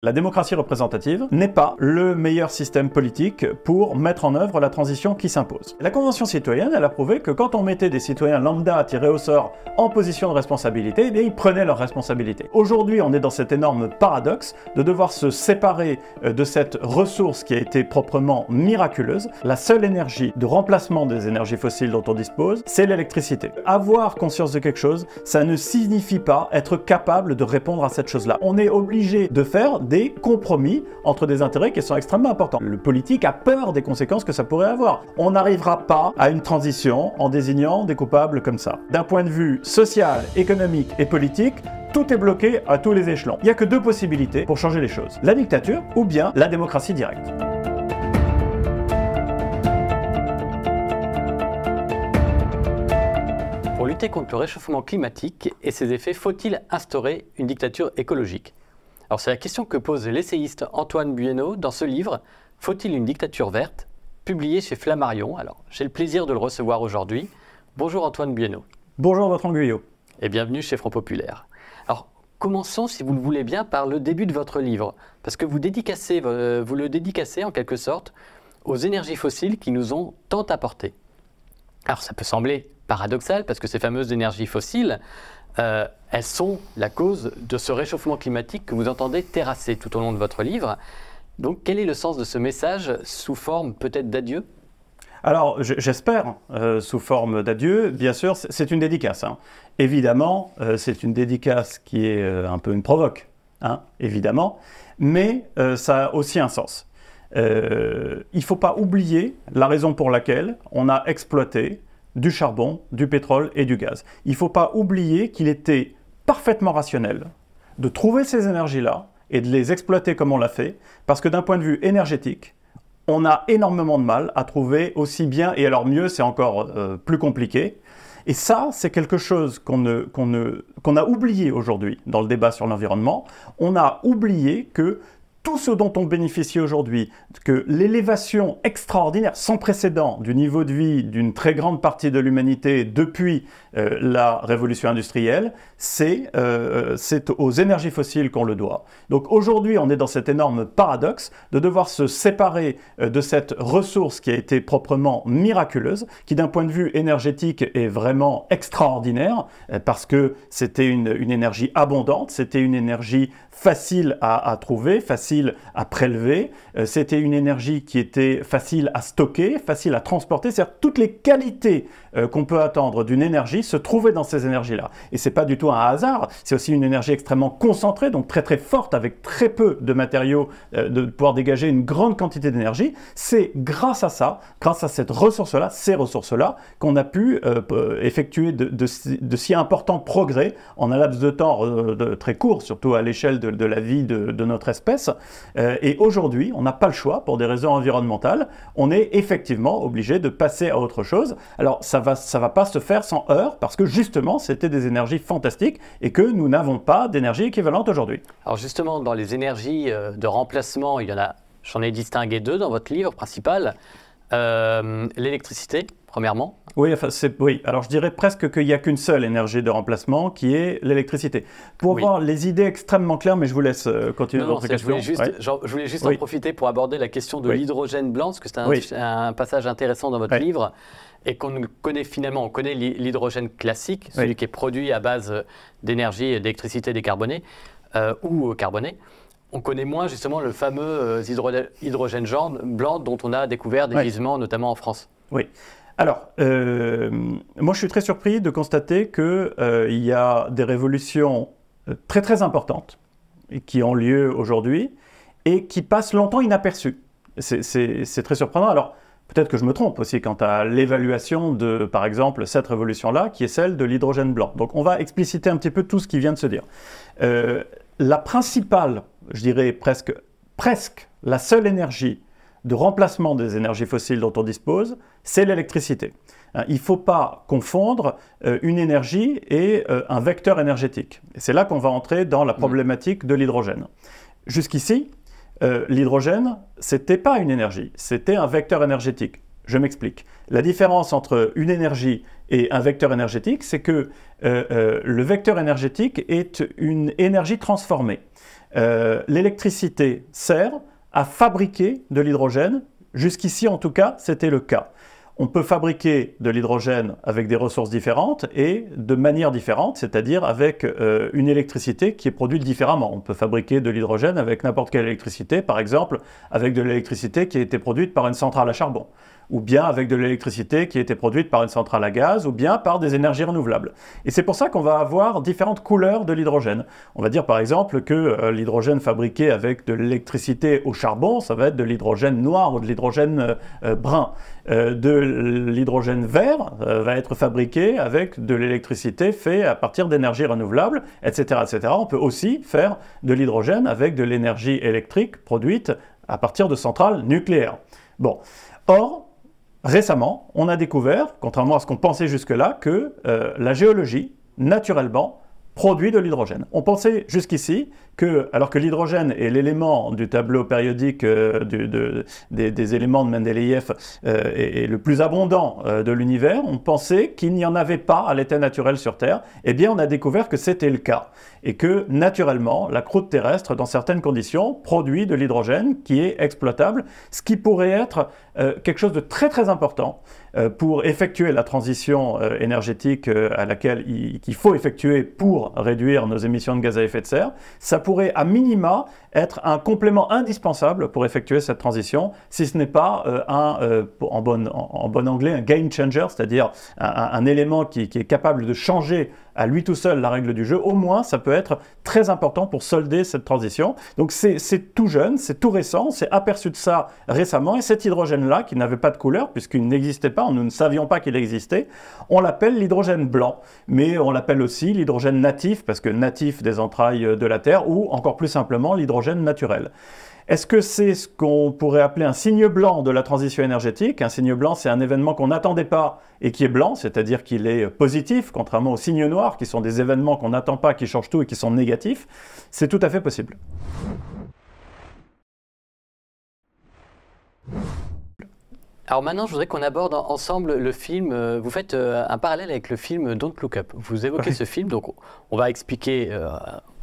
La démocratie représentative n'est pas le meilleur système politique pour mettre en œuvre la transition qui s'impose. La Convention citoyenne, elle a prouvé que quand on mettait des citoyens lambda tirés au sort en position de responsabilité, eh bien, ils prenaient leurs responsabilités. Aujourd'hui, on est dans cet énorme paradoxe de devoir se séparer de cette ressource qui a été proprement miraculeuse. La seule énergie de remplacement des énergies fossiles dont on dispose, c'est l'électricité. Avoir conscience de quelque chose, ça ne signifie pas être capable de répondre à cette chose-là. On est obligé de faire des compromis entre des intérêts qui sont extrêmement importants. Le politique a peur des conséquences que ça pourrait avoir. On n'arrivera pas à une transition en désignant des coupables comme ça. D'un point de vue social, économique et politique, tout est bloqué à tous les échelons. Il n'y a que deux possibilités pour changer les choses. La dictature ou bien la démocratie directe. Pour lutter contre le réchauffement climatique et ses effets, faut-il instaurer une dictature écologique? Alors c'est la question que pose l'essayiste Antoine Buénaud dans ce livre « Faut-il une dictature verte ?», publié chez Flammarion. Alors j'ai le plaisir de le recevoir aujourd'hui. Bonjour Antoine Buénaud. Bonjour Bertrand Guyot. Et bienvenue chez Front Populaire. Alors commençons, si vous le voulez bien, par le début de votre livre, parce que vous le dédicacez en quelque sorte aux énergies fossiles qui nous ont tant apporté. Alors ça peut sembler paradoxal, parce que ces fameuses énergies fossiles, elles sont la cause de ce réchauffement climatique que vous entendez terrasser tout au long de votre livre. Donc quel est le sens de ce message sous forme peut-être d'adieu? Alors j'espère sous forme d'adieu. Bien sûr, c'est une dédicace. Hein. Évidemment, c'est une dédicace qui est un peu une provoque, hein, évidemment, mais ça a aussi un sens. Il ne faut pas oublier la raison pour laquelle on a exploité du charbon, du pétrole et du gaz. Il ne faut pas oublier qu'il était parfaitement rationnel de trouver ces énergies-là et de les exploiter comme on l'a fait, parce que d'un point de vue énergétique, on a énormément de mal à trouver aussi bien, et alors mieux, c'est encore plus compliqué. Et ça, c'est quelque chose qu'on a oublié aujourd'hui dans le débat sur l'environnement. On a oublié que tout ce dont on bénéficie aujourd'hui, que l'élévation extraordinaire, sans précédent, du niveau de vie d'une très grande partie de l'humanité depuis la révolution industrielle, c'est aux énergies fossiles qu'on le doit. Donc aujourd'hui, on est dans cet énorme paradoxe de devoir se séparer de cette ressource qui a été proprement miraculeuse, qui d'un point de vue énergétique est vraiment extraordinaire, parce que c'était une énergie abondante, c'était une énergie facile à trouver, facile à prélever, c'était une énergie qui était facile à stocker, facile à transporter, c'est-à-dire toutes les qualités qu'on peut attendre d'une énergie se trouvaient dans ces énergies-là. Et c'est pas du tout un hasard, c'est aussi une énergie extrêmement concentrée, donc très très forte, avec très peu de matériaux, de pouvoir dégager une grande quantité d'énergie. C'est grâce à ça, grâce à cette ressource-là, ces ressources-là, qu'on a pu effectuer de si importants progrès en un laps de temps très court, surtout à l'échelle de la vie de notre espèce. Et aujourd'hui, on n'a pas le choix, pour des raisons environnementales, on est effectivement obligé de passer à autre chose. Alors ça va pas se faire sans heurts, parce que justement, c'était des énergies fantastiques et que nous n'avons pas d'énergie équivalente aujourd'hui. Alors justement, dans les énergies de remplacement, j'en ai distingué deux dans votre livre principal. L'électricité, premièrement. Oui, oui, alors je dirais presque qu'il n'y a qu'une seule énergie de remplacement, qui est l'électricité. Pour avoir les idées extrêmement claires, mais je vous laisse continuer votre question. Je voulais juste en profiter pour aborder la question de l'hydrogène blanc, parce que c'est un passage intéressant dans votre livre, et qu'on connaît finalement, on connaît l'hydrogène classique, celui qui est produit à base d'énergie et d'électricité décarbonée ou carbonée. On connaît moins justement le fameux hydrogène blanc dont on a découvert des gisements, notamment en France. Oui. Alors, moi je suis très surpris de constater qu'il y a des révolutions très très importantes qui ont lieu aujourd'hui et qui passent longtemps inaperçues. C'est très surprenant. Alors, peut-être que je me trompe aussi quant à l'évaluation de, par exemple, cette révolution-là, qui est celle de l'hydrogène blanc. Donc on va expliciter un petit peu tout ce qui vient de se dire. La principale, je dirais presque la seule énergie de remplacement des énergies fossiles dont on dispose, c'est l'électricité. Il ne faut pas confondre une énergie et un vecteur énergétique. C'est là qu'on va entrer dans la problématique de l'hydrogène. Jusqu'ici, l'hydrogène, ce n'était pas une énergie, c'était un vecteur énergétique. Je m'explique. La différence entre une énergie et un vecteur énergétique, c'est que le vecteur énergétique est une énergie transformée. L'électricité sert à fabriquer de l'hydrogène. Jusqu'ici, en tout cas, c'était le cas. On peut fabriquer de l'hydrogène avec des ressources différentes et de manière différente, c'est-à-dire avec une électricité qui est produite différemment. On peut fabriquer de l'hydrogène avec n'importe quelle électricité, par exemple avec de l'électricité qui a été produite par une centrale à charbon, ou bien avec de l'électricité qui a été produite par une centrale à gaz, ou bien par des énergies renouvelables. Et c'est pour ça qu'on va avoir différentes couleurs de l'hydrogène. On va dire par exemple que l'hydrogène fabriqué avec de l'électricité au charbon, ça va être de l'hydrogène noir ou de l'hydrogène brun. De l'hydrogène vert va être fabriqué avec de l'électricité faite à partir d'énergies renouvelables, etc., etc. On peut aussi faire de l'hydrogène avec de l'énergie électrique produite à partir de centrales nucléaires. Bon. Or, récemment, on a découvert, contrairement à ce qu'on pensait jusque-là, que la géologie, naturellement, produit de l'hydrogène. On pensait jusqu'ici que, alors que l'hydrogène est l'élément du tableau périodique des éléments de Mendeleïev est le plus abondant de l'univers, on pensait qu'il n'y en avait pas à l'état naturel sur Terre. Eh bien, on a découvert que c'était le cas et que, naturellement, la croûte terrestre, dans certaines conditions, produit de l'hydrogène qui est exploitable, ce qui pourrait être quelque chose de très très important pour effectuer la transition énergétique qu'il faut effectuer pour réduire nos émissions de gaz à effet de serre. Ça pourrait à minima être un complément indispensable pour effectuer cette transition, si ce n'est pas en bon anglais, un game changer, c'est-à-dire un élément qui est capable de changer à lui tout seul la règle du jeu. Au moins, ça peut être très important pour solder cette transition. Donc c'est tout jeune, c'est tout récent, on s'est aperçu de ça récemment, et cet hydrogène-là, qui n'avait pas de couleur, puisqu'il n'existait pas, nous ne savions pas qu'il existait, on l'appelle l'hydrogène blanc, mais on l'appelle aussi l'hydrogène natif, parce que natif des entrailles de la Terre, ou encore plus simplement l'hydrogène naturel. Est-ce que c'est ce qu'on pourrait appeler un signe blanc de la transition énergétique? Un signe blanc, c'est un événement qu'on n'attendait pas et qui est blanc, c'est-à-dire qu'il est positif, contrairement aux signes noirs, qui sont des événements qu'on n'attend pas, qui changent tout et qui sont négatifs. C'est tout à fait possible. Alors maintenant, je voudrais qu'on aborde ensemble le film. Vous faites un parallèle avec le film Don't Look Up. Vous évoquez ce film, donc on va expliquer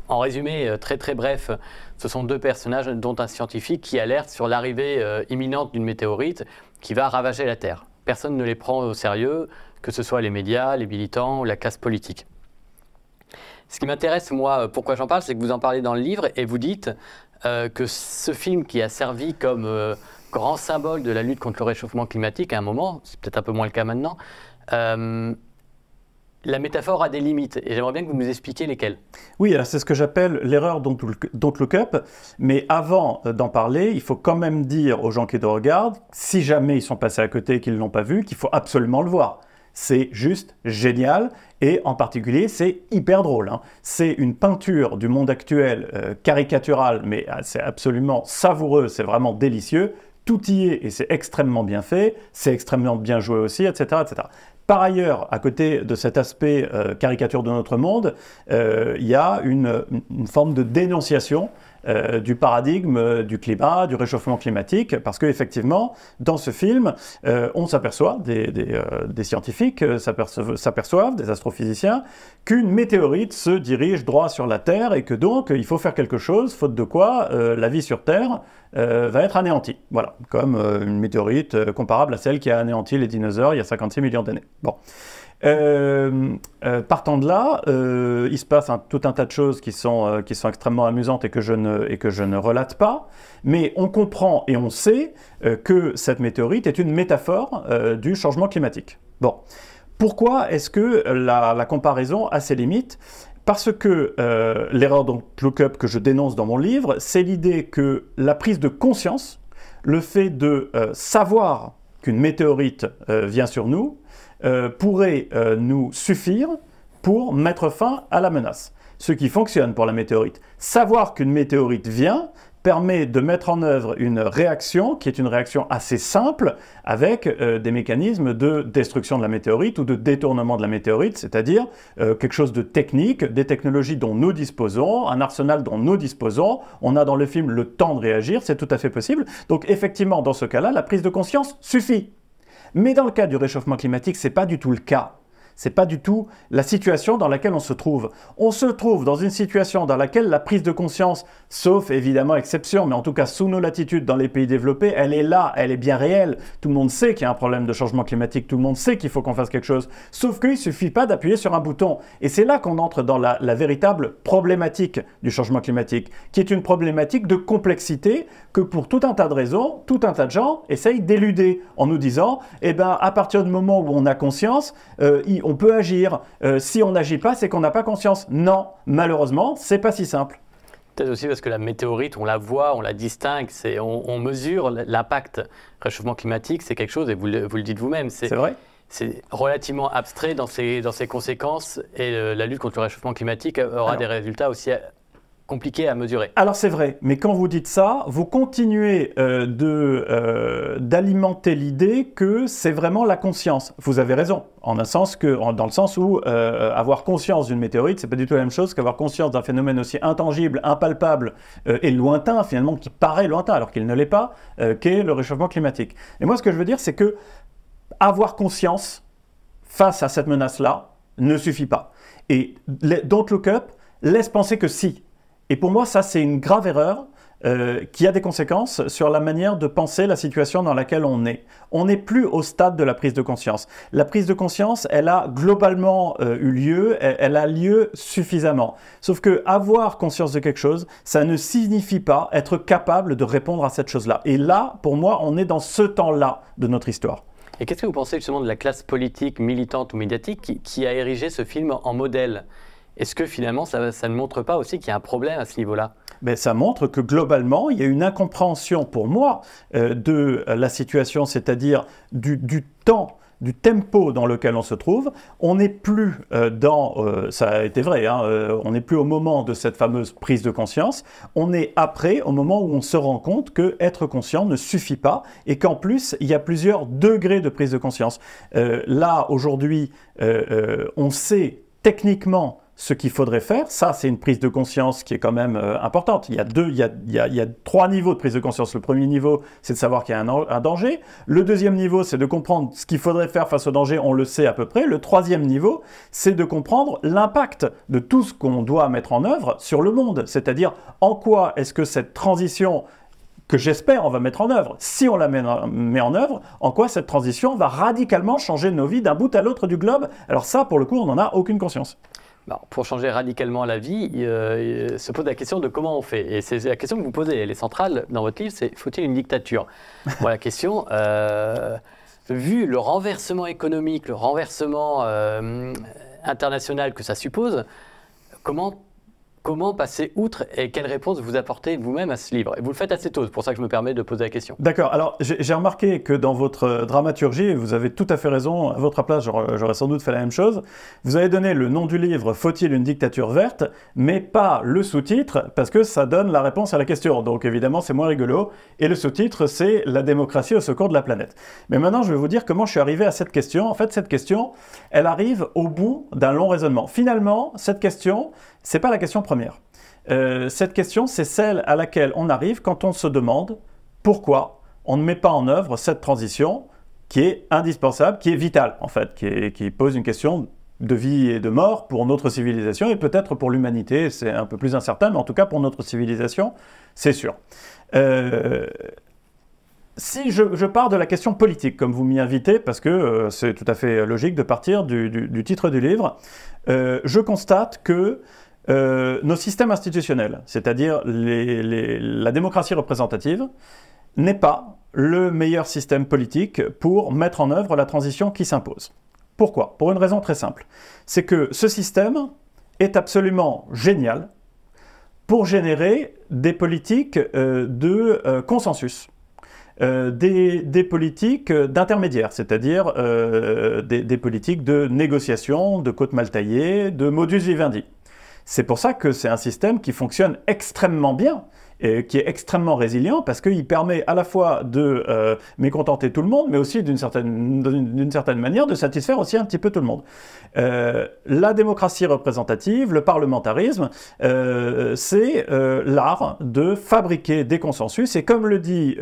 en résumé très très bref. Ce sont deux personnages, dont un scientifique qui alerte sur l'arrivée imminente d'une météorite qui va ravager la Terre. Personne ne les prend au sérieux, que ce soit les médias, les militants ou la classe politique. Ce qui m'intéresse, moi, pourquoi j'en parle, c'est que vous en parlez dans le livre et vous dites que ce film qui a servi comme grand symbole de la lutte contre le réchauffement climatique à un moment, c'est peut-être un peu moins le cas maintenant, la métaphore a des limites, et j'aimerais bien que vous nous expliquiez lesquelles. Oui, alors c'est ce que j'appelle l'erreur Don't Look Up, mais avant d'en parler, il faut quand même dire aux gens qui nous regardent, si jamais ils sont passés à côté et qu'ils ne l'ont pas vu, qu'il faut absolument le voir. C'est juste génial, et en particulier, c'est hyper drôle. Hein. C'est une peinture du monde actuel, caricaturale, mais c'est absolument savoureux, c'est vraiment délicieux. Tout y est, et c'est extrêmement bien fait, c'est extrêmement bien joué aussi, etc., etc. Par ailleurs, à côté de cet aspect caricature de notre monde, il y a une forme de dénonciation du paradigme du climat, du réchauffement climatique, parce qu'effectivement, dans ce film, on s'aperçoit, des scientifiques s'aperçoivent, des astrophysiciens, qu'une météorite se dirige droit sur la Terre et que donc il faut faire quelque chose, faute de quoi la vie sur Terre va être anéantie. Voilà, comme une météorite comparable à celle qui a anéanti les dinosaures il y a 56 millions d'années. Bon. Partant de là, il se passe tout un tas de choses qui sont extrêmement amusantes et que je ne relate pas, mais on comprend et on sait que cette météorite est une métaphore du changement climatique. Bon. Pourquoi est-ce que la comparaison a ses limites? Parce que l'erreur Don't Look Up que je dénonce dans mon livre, c'est l'idée que la prise de conscience, le fait de savoir qu'une météorite vient sur nous, pourrait nous suffire pour mettre fin à la menace. Ce qui fonctionne pour la météorite. Savoir qu'une météorite vient permet de mettre en œuvre une réaction qui est une réaction assez simple avec des mécanismes de destruction de la météorite ou de détournement de la météorite, c'est-à-dire quelque chose de technique, des technologies dont nous disposons, un arsenal dont nous disposons. On a dans le film le temps de réagir, c'est tout à fait possible. Donc effectivement, dans ce cas-là, la prise de conscience suffit. Mais dans le cas du réchauffement climatique, ce n'est pas du tout le cas. C'est pas du tout la situation dans laquelle on se trouve. On se trouve dans une situation dans laquelle la prise de conscience, sauf évidemment exception, mais en tout cas sous nos latitudes dans les pays développés, elle est là, elle est bien réelle. Tout le monde sait qu'il y a un problème de changement climatique, tout le monde sait qu'il faut qu'on fasse quelque chose. Sauf qu'il ne suffit pas d'appuyer sur un bouton. Et c'est là qu'on entre dans la véritable problématique du changement climatique, qui est une problématique de complexité que pour tout un tas de raisons, tout un tas de gens essayent d'éluder en nous disant, eh ben, à partir du moment où on a conscience, on peut agir. Si on n'agit pas, c'est qu'on n'a pas conscience. Non, malheureusement, c'est pas si simple. Peut-être aussi parce que la météorite, on la voit, on la distingue, on mesure l'impact réchauffement climatique, c'est quelque chose, et vous le dites vous-même, c'est vrai. C'est relativement abstrait dans ses conséquences, et la lutte contre le réchauffement climatique aura des résultats aussi compliqué à mesurer. Alors c'est vrai, mais quand vous dites ça, vous continuez d'alimenter l'idée que c'est vraiment la conscience. Vous avez raison, dans le sens où avoir conscience d'une météorite, c'est pas du tout la même chose qu'avoir conscience d'un phénomène aussi intangible, impalpable et lointain, finalement, qui paraît lointain alors qu'il ne l'est pas, qu'est le réchauffement climatique. Et moi, ce que je veux dire, c'est que avoir conscience face à cette menace-là ne suffit pas. Et Don't Look Up laisse penser que si. Et pour moi, ça, c'est une grave erreur qui a des conséquences sur la manière de penser la situation dans laquelle on est. On n'est plus au stade de la prise de conscience. La prise de conscience, elle a globalement eu lieu, elle a lieu suffisamment. Sauf que avoir conscience de quelque chose, ça ne signifie pas être capable de répondre à cette chose-là. Et là, pour moi, on est dans ce temps-là de notre histoire. Et qu'est-ce que vous pensez justement de la classe politique, militante ou médiatique qui a érigé ce film en modèle ? Est-ce que finalement, ça ne montre pas aussi qu'il y a un problème à ce niveau-là ? Ben, ça montre que globalement, il y a une incompréhension pour moi de la situation, c'est-à-dire du temps, du tempo dans lequel on se trouve. On n'est plus ça a été vrai, on n'est plus au moment de cette fameuse prise de conscience. On est après, au moment où on se rend compte qu'être conscient ne suffit pas et qu'en plus, il y a plusieurs degrés de prise de conscience. Là, aujourd'hui, on sait techniquement ce qu'il faudrait faire. Ça, c'est une prise de conscience qui est quand même importante. Il y a 3 niveaux de prise de conscience. Le premier niveau, c'est de savoir qu'il y a un danger. Le deuxième niveau, c'est de comprendre ce qu'il faudrait faire face au danger. On le sait à peu près. Le troisième niveau, c'est de comprendre l'impact de tout ce qu'on doit mettre en œuvre sur le monde. C'est-à-dire, en quoi est-ce que cette transition que j'espère on va mettre en œuvre, si on la met en œuvre, en quoi cette transition va radicalement changer nos vies d'un bout à l'autre du globe. Alors ça, pour le coup, on n'en a aucune conscience. Alors, pour changer radicalement la vie, se pose la question de comment on fait. Et c'est la question que vous posez. Elle est centrale dans votre livre, c'est faut-il une dictature ? Voilà la question. Vu le renversement économique, le renversement international que ça suppose, comment passer outre et quelle réponse vous apportez vous-même à ce livre? Et vous le faites assez tôt, c'est pour ça que je me permets de poser la question. D'accord, alors j'ai remarqué que dans votre dramaturgie, vous avez tout à fait raison, à votre place j'aurais sans doute fait la même chose, vous avez donné le nom du livre « Faut-il une dictature verte ?», mais pas le sous-titre, parce que ça donne la réponse à la question, donc évidemment c'est moins rigolo, et le sous-titre c'est « La démocratie au secours de la planète ». Mais maintenant je vais vous dire comment je suis arrivé à cette question. En fait cette question, elle arrive au bout d'un long raisonnement. Finalement, cette question, c'est pas la question première. Cette question, c'est celle à laquelle on arrive quand on se demande pourquoi on ne met pas en œuvre cette transition qui est indispensable, qui est vitale en fait, qui pose une question de vie et de mort pour notre civilisation et peut-être pour l'humanité, c'est un peu plus incertain, mais en tout cas pour notre civilisation, c'est sûr. Si je pars de la question politique, comme vous m'y invitez, parce que c'est tout à fait logique de partir du titre du livre, je constate que nos systèmes institutionnels, c'est-à-dire la démocratie représentative, n'est pas le meilleur système politique pour mettre en œuvre la transition qui s'impose. Pourquoi? Pour une raison très simple. C'est que ce système est absolument génial pour générer des politiques de consensus. Des politiques d'intermédiaires, c'est-à-dire des politiques de négociation, de côte mal taillée, de modus vivendi. C'est pour ça que c'est un système qui fonctionne extrêmement bien, et qui est extrêmement résilient, parce qu'il permet à la fois de mécontenter tout le monde, mais aussi d'une certaine manière de satisfaire aussi un petit peu tout le monde. La démocratie représentative, le parlementarisme, c'est l'art de fabriquer des consensus, et comme le dit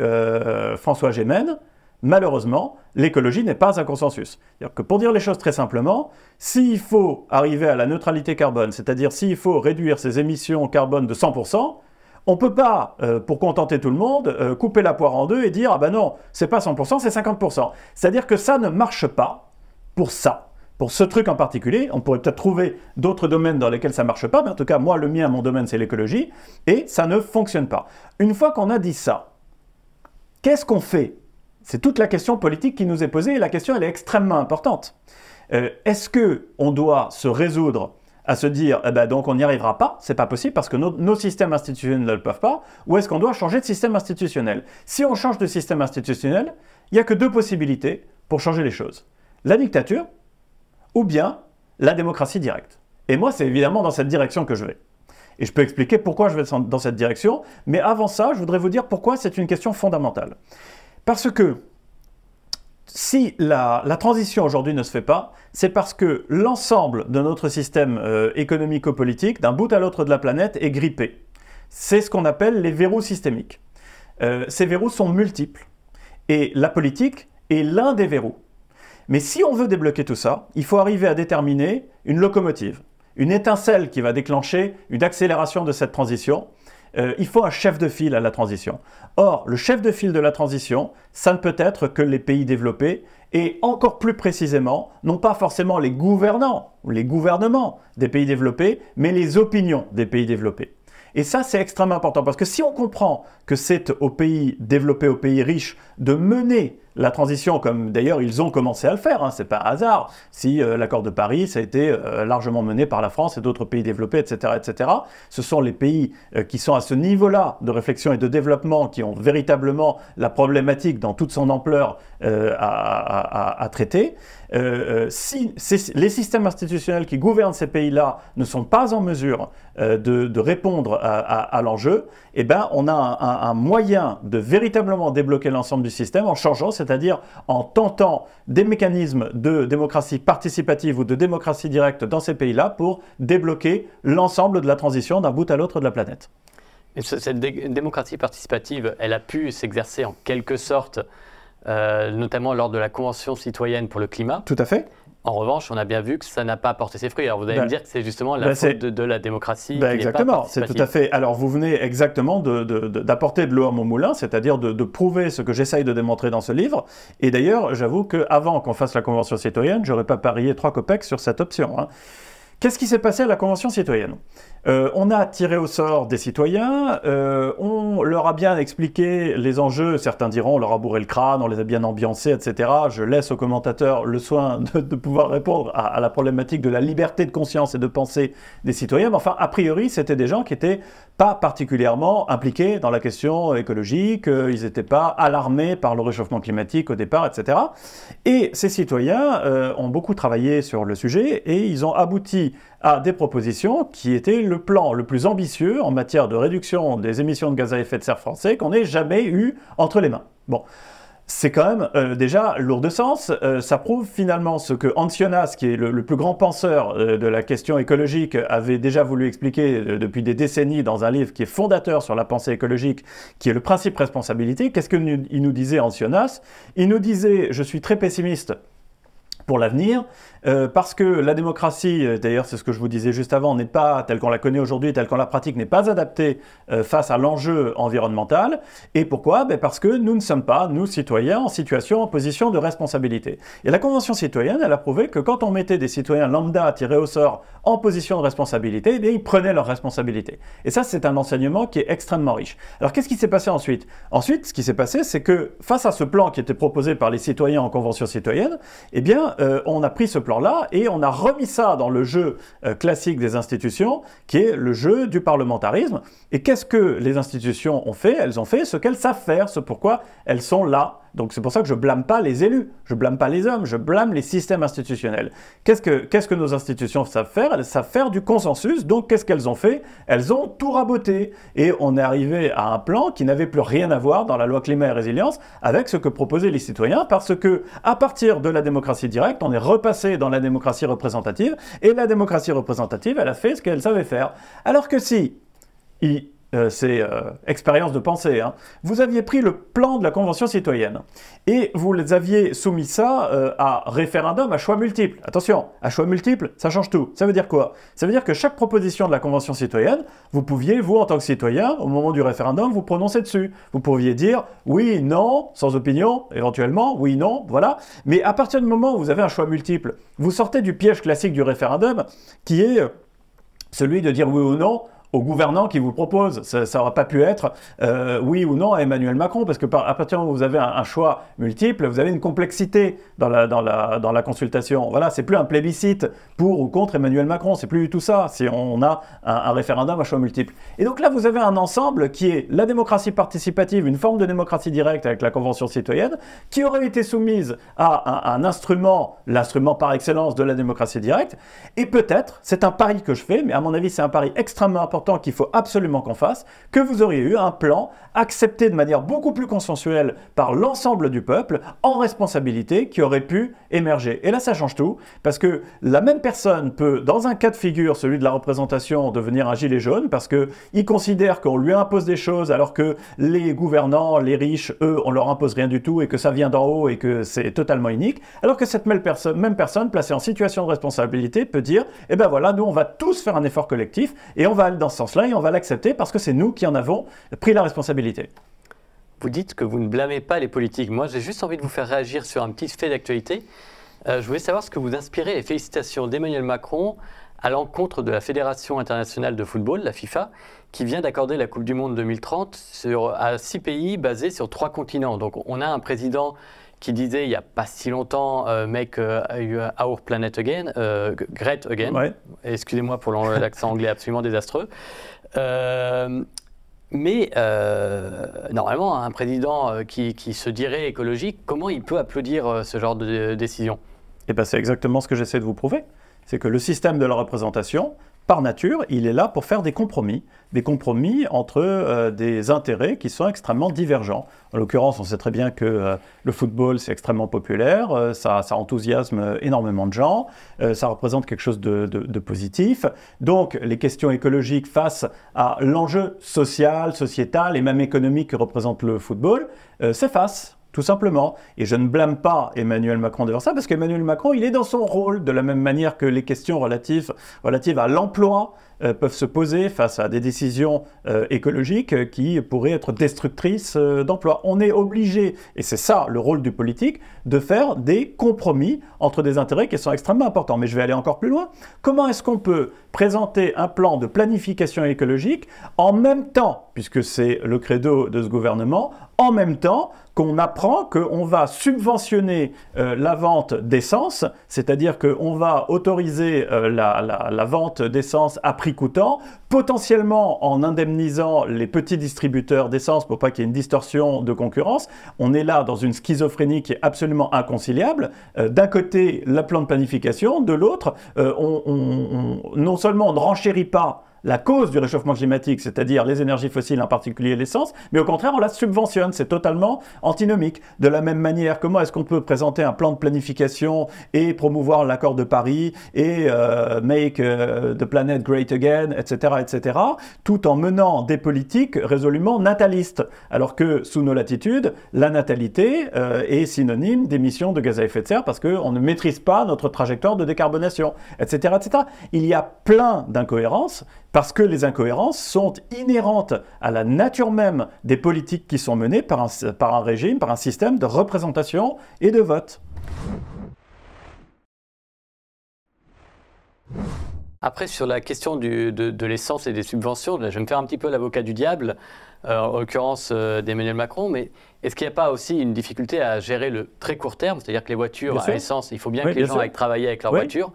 François Gémen, malheureusement, l'écologie n'est pas un consensus. C'est-à-dire que pour dire les choses très simplement, s'il faut arriver à la neutralité carbone, c'est-à-dire s'il faut réduire ses émissions carbone de 100%, on ne peut pas, pour contenter tout le monde, couper la poire en deux et dire « Ah ben non, c'est pas 100%, c'est 50%. » C'est-à-dire que ça ne marche pas pour ça. Pour ce truc en particulier, on pourrait peut-être trouver d'autres domaines dans lesquels ça ne marche pas, mais en tout cas, moi, le mien, mon domaine, c'est l'écologie, et ça ne fonctionne pas. Une fois qu'on a dit ça, qu'est-ce qu'on fait? C'est toute la question politique qui nous est posée, et la question, elle est extrêmement importante. Est-ce qu'on doit se résoudre à se dire, eh ben, donc on n'y arrivera pas, c'est pas possible, parce que nos systèmes institutionnels ne le peuvent pas, ou est-ce qu'on doit changer de système institutionnel? Si on change de système institutionnel, il n'y a que deux possibilités pour changer les choses. La dictature, ou bien la démocratie directe. Et moi, c'est évidemment dans cette direction que je vais. Et je peux expliquer pourquoi je vais dans cette direction, mais avant ça, je voudrais vous dire pourquoi c'est une question fondamentale. Parce que si la transition aujourd'hui ne se fait pas, c'est parce que l'ensemble de notre système économico-politique, d'un bout à l'autre de la planète, est grippé. C'est ce qu'on appelle les verrous systémiques. Ces verrous sont multiples. Et la politique est l'un des verrous. Mais si on veut débloquer tout ça, il faut arriver à déterminer une locomotive, une étincelle qui va déclencher une accélération de cette transition. Il faut un chef de file à la transition. Or, le chef de file de la transition, ça ne peut être que les pays développés, et encore plus précisément, non pas forcément les gouvernants ou les gouvernements des pays développés, mais les opinions des pays développés. Et ça, c'est extrêmement important, parce que si on comprend que c'est aux pays développés, aux pays riches, de mener la transition, comme d'ailleurs ils ont commencé à le faire, hein, c'est pas un hasard, si l'accord de Paris, ça a été largement mené par la France et d'autres pays développés, etc., etc. Ce sont les pays qui sont à ce niveau-là de réflexion et de développement qui ont véritablement la problématique dans toute son ampleur à traiter. Si les systèmes institutionnels qui gouvernent ces pays-là ne sont pas en mesure de répondre à l'enjeu, eh ben, on a un moyen de véritablement débloquer l'ensemble du système en changeant, c'est-à-dire en tentant des mécanismes de démocratie participative ou de démocratie directe dans ces pays-là pour débloquer l'ensemble de la transition d'un bout à l'autre de la planète. Et cette démocratie participative, elle a pu s'exercer en quelque sorte notamment lors de la Convention citoyenne pour le climat. Tout à fait. En revanche, on a bien vu que ça n'a pas porté ses fruits. Alors vous allez me dire que c'est justement la faute de la démocratie. Exactement, c'est tout à fait. Alors vous venez exactement d'apporter de l'eau à mon moulin, c'est-à-dire de prouver ce que j'essaye de démontrer dans ce livre. Et d'ailleurs, j'avoue qu'avant qu'on fasse la Convention citoyenne, j'aurais pas parié 3 copecs sur cette option, hein. Qu'est-ce qui s'est passé à la Convention citoyenne? On a tiré au sort des citoyens, on leur a bien expliqué les enjeux, certains diront on leur a bourré le crâne, on les a bien ambiancés, etc. Je laisse aux commentateurs le soin de pouvoir répondre à la problématique de la liberté de conscience et de pensée des citoyens, mais enfin, a priori, c'était des gens qui n'étaient pas particulièrement impliqués dans la question écologique, ils n'étaient pas alarmés par le réchauffement climatique au départ, etc. Et ces citoyens ont beaucoup travaillé sur le sujet et ils ont abouti à des propositions qui étaient le plan le plus ambitieux en matière de réduction des émissions de gaz à effet de serre français qu'on ait jamais eu entre les mains. Bon, c'est quand même déjà lourd de sens. Ça prouve finalement ce que Hans Jonas, qui est le plus grand penseur de la question écologique, avait déjà voulu expliquer depuis des décennies dans un livre qui est fondateur sur la pensée écologique, qui est le principe responsabilité. Qu'est-ce qu'il nous disait Hans Jonas? Il nous disait « Je suis très pessimiste pour l'avenir, parce que la démocratie, d'ailleurs c'est ce que je vous disais juste avant, n'est pas, telle qu'on la connaît aujourd'hui, telle qu'on la pratique, n'est pas adaptée face à l'enjeu environnemental. Et pourquoi? Ben parce que nous ne sommes pas, nous citoyens, en position de responsabilité. Et la Convention citoyenne, elle a prouvé que quand on mettait des citoyens lambda tirés au sort en position de responsabilité, eh bien, ils prenaient leurs responsabilités. Et ça, c'est un enseignement qui est extrêmement riche. Alors qu'est-ce qui s'est passé ensuite? Ensuite, ce qui s'est passé, c'est que face à ce plan qui était proposé par les citoyens en Convention citoyenne, eh bien, on a pris ce plan-là et on a remis ça dans le jeu classique des institutions, qui est le jeu du parlementarisme. Et qu'est-ce que les institutions ont fait? Elles ont fait ce qu'elles savent faire, ce pourquoi elles sont là. Donc c'est pour ça que je blâme pas les élus, je blâme pas les hommes, je blâme les systèmes institutionnels. Qu'est-ce que nos institutions savent faire? Elles savent faire du consensus, donc qu'est-ce qu'elles ont fait? Elles ont tout raboté. Et on est arrivé à un plan qui n'avait plus rien à voir dans la loi climat et résilience avec ce que proposaient les citoyens, parce que à partir de la démocratie directe, on est repassé dans la démocratie représentative, et la démocratie représentative, elle a fait ce qu'elle savait faire. Alors que si c'est expérience de pensée, hein. Vous aviez pris le plan de la Convention citoyenne et vous les aviez soumis ça à référendum à choix multiples. Attention, à choix multiples, ça change tout. Ça veut dire quoi? Ça veut dire que chaque proposition de la Convention citoyenne, vous pouviez, vous en tant que citoyen, au moment du référendum, vous prononcer dessus. Vous pouviez dire oui, non, sans opinion, éventuellement, oui, non, voilà. Mais à partir du moment où vous avez un choix multiple, vous sortez du piège classique du référendum qui est celui de dire oui ou non au gouvernant qui vous propose. Ça n'aurait pas pu être oui ou non à Emmanuel Macron, parce que à partir du moment où vous avez un choix multiple, vous avez une complexité dans la consultation. Voilà, c'est plus un plébiscite pour ou contre Emmanuel Macron, c'est plus du tout ça, si on a un référendum à choix multiple. Et donc là, vous avez un ensemble qui est la démocratie participative, une forme de démocratie directe avec la Convention citoyenne, qui aurait été soumise à un instrument, l'instrument par excellence de la démocratie directe, et peut-être, c'est un pari que je fais, mais à mon avis, c'est un pari extrêmement important qu'il faut absolument qu'on fasse, que vous auriez eu un plan accepté de manière beaucoup plus consensuelle par l'ensemble du peuple, en responsabilité, qui aurait pu émerger. Et là, ça change tout, parce que la même personne peut, dans un cas de figure, celui de la représentation, devenir un gilet jaune, parce qu'il considère qu'on lui impose des choses, alors que les gouvernants, les riches, eux, on leur impose rien du tout, et que ça vient d'en haut, et que c'est totalement unique, alors que cette même personne, placée en situation de responsabilité, peut dire, eh ben voilà, nous, on va tous faire un effort collectif, et on va aller dans ce sens-là, et on va l'accepter, parce que c'est nous qui en avons pris la responsabilité. Vous dites que vous ne blâmez pas les politiques. Moi, j'ai juste envie de vous faire réagir sur un petit fait d'actualité. Je voulais savoir ce que vous inspirez les félicitations d'Emmanuel Macron à l'encontre de la Fédération internationale de football, la FIFA, qui vient d'accorder la Coupe du Monde 2030 à 6 pays basés sur 3 continents. Donc on a un président qui disait il n'y a pas si longtemps Make our planet again, great again. Ouais. Excusez-moi pour l'accent anglais absolument désastreux. Mais normalement, un président qui se dirait écologique, comment il peut applaudir ce genre de décision? Eh bien, c'est exactement ce que j'essaie de vous prouver. C'est que le système de la représentation, par nature, il est là pour faire des compromis entre des intérêts qui sont extrêmement divergents. En l'occurrence, on sait très bien que le football, c'est extrêmement populaire, ça enthousiasme énormément de gens, ça représente quelque chose de positif. Donc, les questions écologiques face à l'enjeu social, sociétal et même économique que représente le football s'effacent. Tout simplement. Et je ne blâme pas Emmanuel Macron devant ça, parce qu'Emmanuel Macron, il est dans son rôle, de la même manière que les questions relatives à l'emploi peuvent se poser face à des décisions écologiques qui pourraient être destructrices d'emplois. On est obligé, et c'est ça le rôle du politique, de faire des compromis entre des intérêts qui sont extrêmement importants. Mais je vais aller encore plus loin. Comment est-ce qu'on peut présenter un plan de planification écologique en même temps, puisque c'est le credo de ce gouvernement, en même temps qu'on apprend qu'on va subventionner la vente d'essence, c'est-à-dire qu'on va autoriser la vente d'essence à prix coûtant, potentiellement en indemnisant les petits distributeurs d'essence pour pas qu'il y ait une distorsion de concurrence. On est là dans une schizophrénie qui est absolument inconciliable. D'un côté, le plan de planification, de l'autre, non seulement on ne renchérit pas la cause du réchauffement climatique, c'est-à-dire les énergies fossiles, en particulier l'essence, mais au contraire, on la subventionne. C'est totalement antinomique. De la même manière, comment est-ce qu'on peut présenter un plan de planification et promouvoir l'accord de Paris et make the planet great again, etc., tout en menant des politiques résolument natalistes, alors que sous nos latitudes, la natalité est synonyme d'émissions de gaz à effet de serre parce qu'on ne maîtrise pas notre trajectoire de décarbonation, etc., etc. Il y a plein d'incohérences, parce que les incohérences sont inhérentes à la nature même des politiques qui sont menées par un régime, par un système de représentation et de vote. Après, sur la question de l'essence et des subventions, je vais me faire un petit peu l'avocat du diable, en l'occurrence d'Emmanuel Macron, mais est-ce qu'il n'y a pas aussi une difficulté à gérer le très court terme, c'est-à-dire que les voitures à essence, il faut bien que les gens aillent travailler avec leur voiture,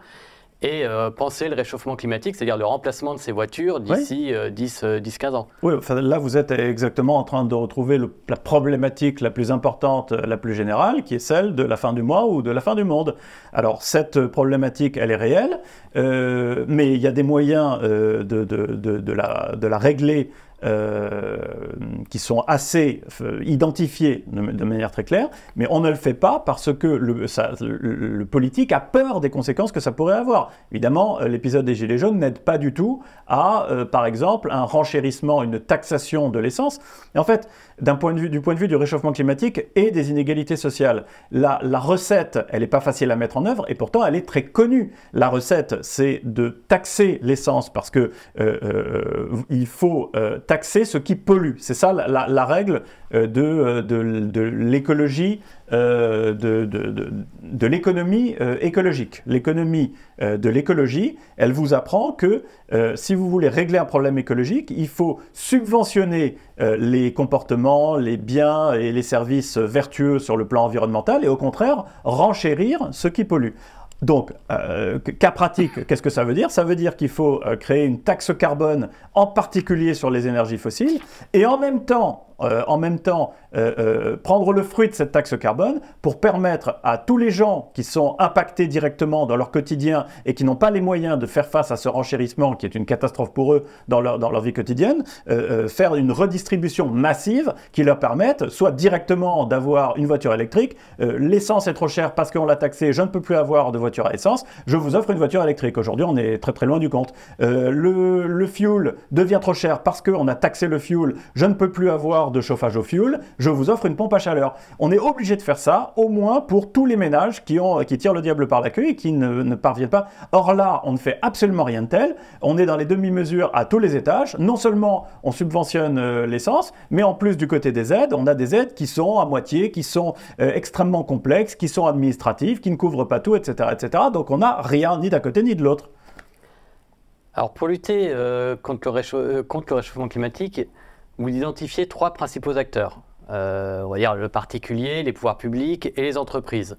et penser le réchauffement climatique, c'est-à-dire le remplacement de ces voitures d'ici 10-15 ans. Oui, enfin, là vous êtes exactement en train de retrouver la problématique la plus importante, la plus générale, qui est celle de la fin du mois ou de la fin du monde. Alors cette problématique, elle est réelle, mais il y a des moyens de la régler qui sont assez identifiés de manière très claire, mais on ne le fait pas parce que le politique a peur des conséquences que ça pourrait avoir. Évidemment, l'épisode des Gilets jaunes n'aide pas du tout à, par exemple, un renchérissement, une taxation de l'essence. Et en fait, du point de vue du réchauffement climatique et des inégalités sociales, la recette, elle n'est pas facile à mettre en œuvre et pourtant elle est très connue. La recette, c'est de taxer l'essence parce que il faut taxer ce qui pollue. C'est ça la règle de l'écologie, de l'économie écologique. L'économie de l'écologie, elle vous apprend que si vous voulez régler un problème écologique, il faut subventionner les comportements, les biens et les services vertueux sur le plan environnemental et au contraire renchérir ce qui pollue. Donc, cas pratique, qu'est-ce que ça veut dire? Ça veut dire qu'il faut créer une taxe carbone, en particulier sur les énergies fossiles, et en même temps prendre le fruit de cette taxe carbone pour permettre à tous les gens qui sont impactés directement dans leur quotidien et qui n'ont pas les moyens de faire face à ce renchérissement qui est une catastrophe pour eux dans leur vie quotidienne, faire une redistribution massive qui leur permette soit directement d'avoir une voiture électrique, l'essence est trop chère parce qu'on l'a taxée, je ne peux plus avoir de voiture à essence, je vous offre une voiture électrique. Aujourd'hui, on est très très loin du compte. Le fuel devient trop cher parce qu'on a taxé le fuel, je ne peux plus avoir de chauffage au fioul, je vous offre une pompe à chaleur. On est obligé de faire ça, au moins pour tous les ménages qui tirent le diable par la queue et qui ne parviennent pas. Or là, on ne fait absolument rien de tel. On est dans les demi-mesures à tous les étages. Non seulement on subventionne l'essence, mais en plus du côté des aides, on a des aides qui sont à moitié, qui sont extrêmement complexes, qui sont administratives, qui ne couvrent pas tout, etc. etc. Donc on n'a rien ni d'un côté ni de l'autre. Alors pour lutter contre le réchauffement climatique, vous identifiez 3 principaux acteurs. On va dire le particulier, les pouvoirs publics et les entreprises.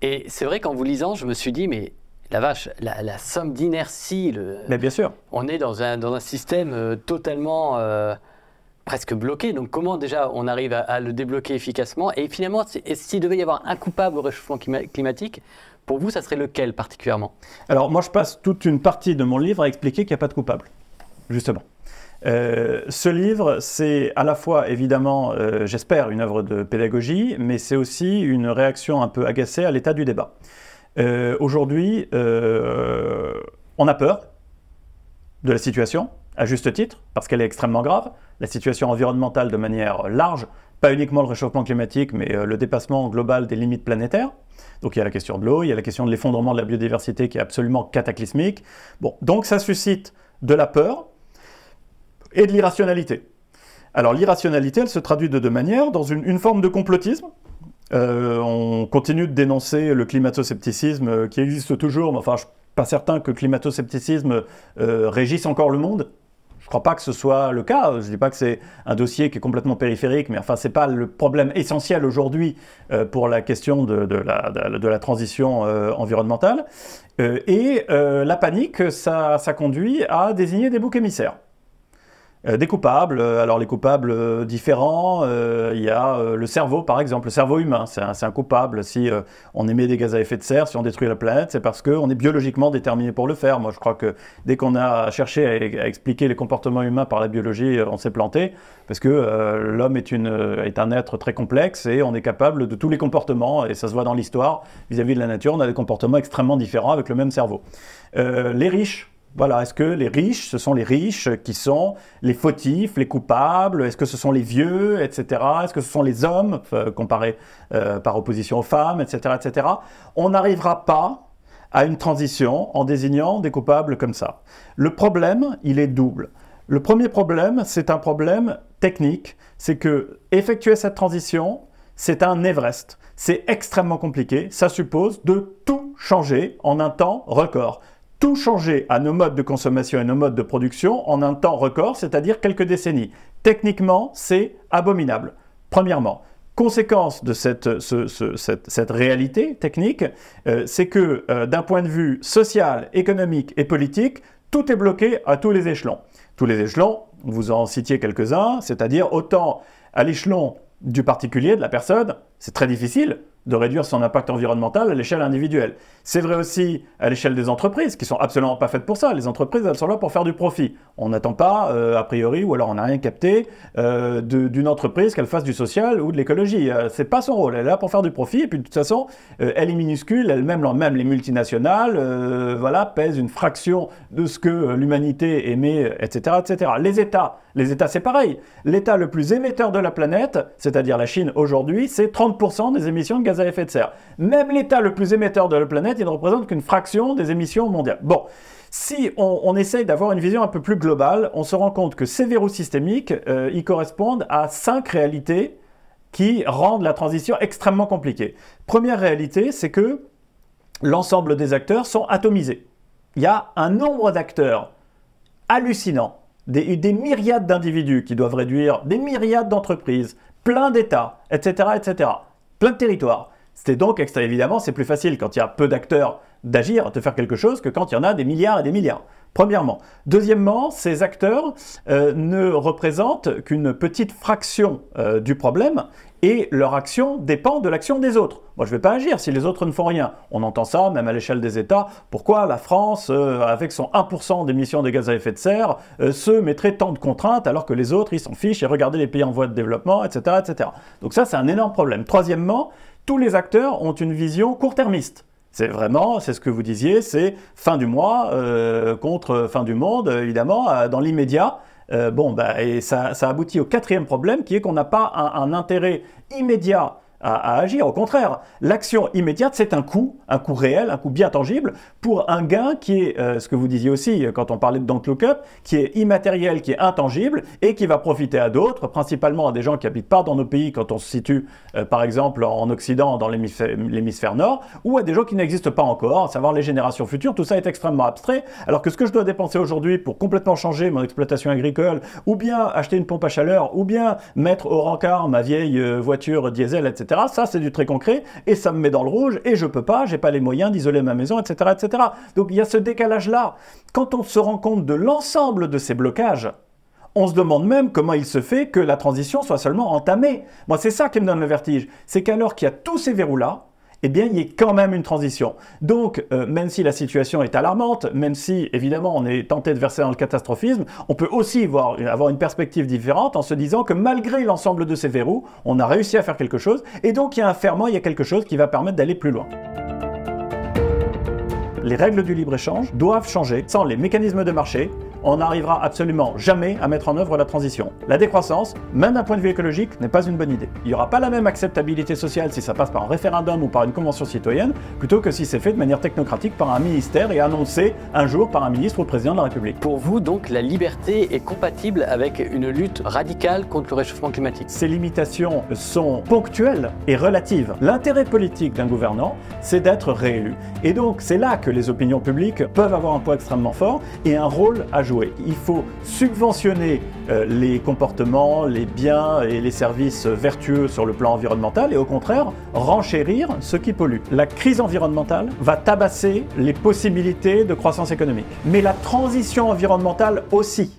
Et c'est vrai qu'en vous lisant, je me suis dit, mais la vache, la somme d'inertie, mais bien sûr. On est dans un système totalement presque bloqué. Donc comment déjà on arrive à le débloquer efficacement? Et finalement, s'il devait y avoir un coupable au réchauffement climatique, pour vous, ça serait lequel particulièrement? Alors moi, je passe toute une partie de mon livre à expliquer qu'il n'y a pas de coupable, justement. Ce livre, c'est à la fois, évidemment, j'espère, une œuvre de pédagogie, mais c'est aussi une réaction un peu agacée à l'état du débat. Aujourd'hui, on a peur de la situation, à juste titre, parce qu'elle est extrêmement grave. La situation environnementale de manière large, pas uniquement le réchauffement climatique, mais le dépassement global des limites planétaires. Donc il y a la question de l'eau, il y a la question de l'effondrement de la biodiversité qui est absolument cataclysmique. Bon, donc ça suscite de la peur, et de l'irrationalité. Alors l'irrationalité, elle se traduit de deux manières, dans une forme de complotisme. On continue de dénoncer le climato-scepticisme qui existe toujours, mais enfin je ne suis pas certain que le climato-scepticisme régisse encore le monde. Je ne crois pas que ce soit le cas, je ne dis pas que c'est un dossier qui est complètement périphérique, mais enfin ce n'est pas le problème essentiel aujourd'hui pour la question de la transition environnementale. Et la panique, ça conduit à désigner des boucs émissaires. Des coupables, alors les coupables différents, il y a le cerveau par exemple, le cerveau humain, c'est un coupable. Si on émet des gaz à effet de serre, si on détruit la planète, c'est parce qu'on est biologiquement déterminé pour le faire. Moi je crois que dès qu'on a cherché à expliquer les comportements humains par la biologie, on s'est planté, parce que l'homme est un être très complexe et on est capable de tous les comportements, et ça se voit dans l'histoire, vis-à-vis de la nature, on a des comportements extrêmement différents avec le même cerveau. Les riches, voilà, est-ce que les riches, ce sont les riches qui sont les fautifs, les coupables? Est-ce que ce sont les vieux, etc.? Est-ce que ce sont les hommes, comparés par opposition aux femmes, etc., etc.? On n'arrivera pas à une transition en désignant des coupables comme ça. Le problème, il est double. Le premier problème, c'est un problème technique, c'est que effectuer cette transition, c'est un Everest. C'est extrêmement compliqué, ça suppose de tout changer en un temps record. Tout changer à nos modes de consommation et nos modes de production en un temps record, c'est-à-dire quelques décennies. Techniquement, c'est abominable. Premièrement, conséquence de cette réalité technique, c'est que d'un point de vue social, économique et politique, tout est bloqué à tous les échelons. Tous les échelons, vous en citiez quelques-uns, c'est-à-dire autant à l'échelon du particulier, de la personne, c'est très difficile. de réduire son impact environnemental à l'échelle individuelle. C'est vrai aussi à l'échelle des entreprises, qui sont absolument pas faites pour ça. Les entreprises, elles sont là pour faire du profit. On n'attend pas, a priori, ou alors on n'a rien capté, d'une entreprise qu'elle fasse du social ou de l'écologie. C'est pas son rôle. Elle est là pour faire du profit, et puis de toute façon, elle est minuscule, elle-même, même les multinationales, voilà, pèsent une fraction de ce que l'humanité émet, etc., etc. Les États, c'est pareil. L'État le plus émetteur de la planète, c'est-à-dire la Chine aujourd'hui, c'est 30% des émissions de gaz à effet de serre. Même l'État le plus émetteur de la planète, il ne représente qu'une fraction des émissions mondiales. Bon, si on essaye d'avoir une vision un peu plus globale, on se rend compte que ces verrous systémiques, ils correspondent à 5 réalités qui rendent la transition extrêmement compliquée. Première réalité, c'est que l'ensemble des acteurs sont atomisés. Il y a un nombre d'acteurs hallucinant. Des myriades d'individus qui doivent réduire, des myriades d'entreprises, plein d'États, etc., etc., plein de territoires. C'est donc, évidemment, c'est plus facile quand il y a peu d'acteurs d'agir, de faire quelque chose, que quand il y en a des milliards et des milliards. Premièrement. Deuxièmement, ces acteurs ne représentent qu'une petite fraction du problème et leur action dépend de l'action des autres. Moi, je ne vais pas agir si les autres ne font rien. On entend ça, même à l'échelle des États. Pourquoi la France, avec son 1% d'émissions de gaz à effet de serre, se mettrait tant de contraintes alors que les autres, ils s'en fichent et regardez les pays en voie de développement, etc., etc. Donc ça, c'est un énorme problème. Troisièmement, tous les acteurs ont une vision court-termiste. C'est vraiment, c'est ce que vous disiez, c'est fin du mois contre fin du monde, évidemment, dans l'immédiat. Et ça aboutit au 4e problème, qui est qu'on n'a pas un intérêt immédiat à agir. Au contraire, l'action immédiate, c'est un coût réel, un coût bien tangible, pour un gain qui est, ce que vous disiez aussi quand on parlait de Don't Look Up, qui est immatériel, qui est intangible, et qui va profiter à d'autres, principalement à des gens qui n'habitent pas dans nos pays quand on se situe, par exemple, en Occident, dans l'hémisphère nord, ou à des gens qui n'existent pas encore, à savoir les générations futures. Tout ça est extrêmement abstrait, alors que ce que je dois dépenser aujourd'hui pour complètement changer mon exploitation agricole, ou bien acheter une pompe à chaleur, ou bien mettre au rencard ma vieille voiture diesel, etc., ça, c'est du très concret, et ça me met dans le rouge, et je peux pas, j'ai pas les moyens d'isoler ma maison, etc., etc. Donc il y a ce décalage-là. Quand on se rend compte de l'ensemble de ces blocages, on se demande même comment il se fait que la transition soit seulement entamée. Moi, c'est ça qui me donne le vertige. C'est qu'alors qu'il y a tous ces verrous-là, eh bien, il y a quand même une transition. Donc, même si la situation est alarmante, même si, évidemment, on est tenté de verser dans le catastrophisme, on peut aussi avoir une perspective différente en se disant que malgré l'ensemble de ces verrous, on a réussi à faire quelque chose, et donc il y a un ferment, il y a quelque chose qui va permettre d'aller plus loin. Les règles du libre-échange doivent changer. Sans les mécanismes de marché, on n'arrivera absolument jamais à mettre en œuvre la transition. La décroissance, même d'un point de vue écologique, n'est pas une bonne idée. Il n'y aura pas la même acceptabilité sociale si ça passe par un référendum ou par une convention citoyenne, plutôt que si c'est fait de manière technocratique par un ministère et annoncé un jour par un ministre ou le président de la République. Pour vous, donc, la liberté est compatible avec une lutte radicale contre le réchauffement climatique? Ces limitations sont ponctuelles et relatives. L'intérêt politique d'un gouvernant, c'est d'être réélu. Et donc, c'est là que les opinions publiques peuvent avoir un poids extrêmement fort et un rôle à jouer. Il faut subventionner les comportements, les biens et les services vertueux sur le plan environnemental et au contraire renchérir ceux qui polluent. La crise environnementale va tabasser les possibilités de croissance économique, mais la transition environnementale aussi.